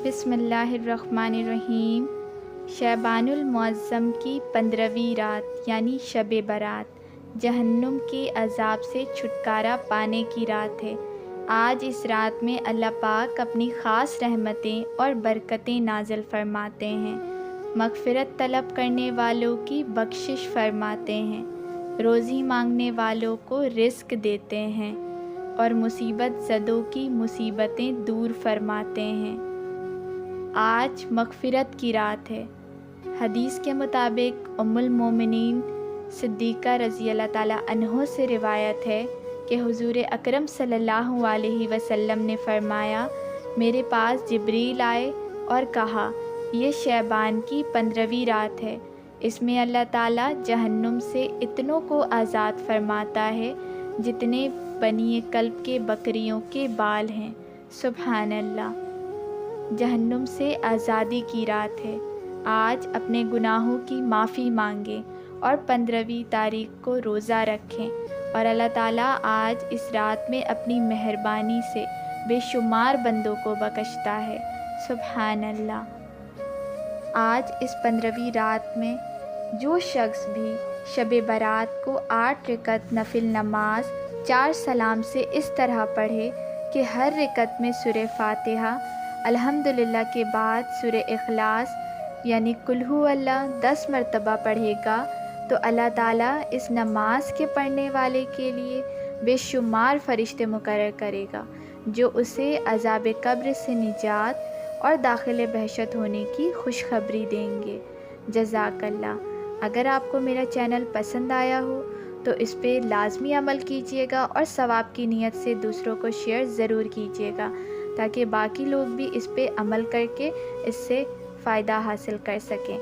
بسم اللہ الرحمن الرحیم۔ شعبان المعظم کی 15ویں رات یعنی شب برات جہنم کے عذاب سے چھٹکارا پانے کی رات ہے۔ آج اس رات میں اللہ پاک اپنی خاص رحمتیں اور برکتیں نازل فرماتے ہیں، مغفرت طلب کرنے والوں کی بخشش فرماتے ہیں، روزی مانگنے والوں کو رزق دیتے ہیں اور مصیبت زدوں کی مصیبتیں دور فرماتے ہیں۔ آج مغفرت کی رات ہے۔ حدیث کے مطابق ام المومنین صدیقہ رضی اللہ تعالیٰ عنہ سے روایت ہے کہ حضور اکرم صلی اللہ علیہ وسلم نے فرمایا، میرے پاس جبریل آئے اور کہا، یہ شعبان کی 15ویں رات ہے، اس میں اللہ تعالیٰ جہنم سے اتنوں کو آزاد فرماتا ہے جتنے بنی کلب کے بکریوں کے بال ہیں۔ سبحان اللہ۔ جہنم سے آزادی کی رات ہے۔ آج اپنے گناہوں کی معافی مانگیں اور 15ویں تاریخ کو روزہ رکھیں، اور اللہ تعالیٰ آج اس رات میں اپنی مہربانی سے بے شمار بندوں کو بخشتا ہے۔ سبحان اللہ۔ آج اس 15ویں رات میں جو شخص بھی شب برات کو 8 رکعت نفل نماز 4 سلام سے اس طرح پڑھے کہ ہر رکعت میں سورہ فاتحہ الحمدللہ کے بعد سورہ اخلاص یعنی قل ہو اللہ 10 مرتبہ پڑھے گا، تو اللہ تعالیٰ اس نماز کے پڑھنے والے کے لیے بے شمار فرشتے مقرر کرے گا جو اسے عذاب قبر سے نجات اور داخل بہشت ہونے کی خوشخبری دیں گے۔ جزاک اللہ۔ اگر آپ کو میرا چینل پسند آیا ہو تو اس پہ لازمی عمل کیجیے گا اور ثواب کی نیت سے دوسروں کو شیئر ضرور کیجیے گا تاکہ باقی لوگ بھی اس پہ عمل کر کے اس سے فائدہ حاصل کر سکیں۔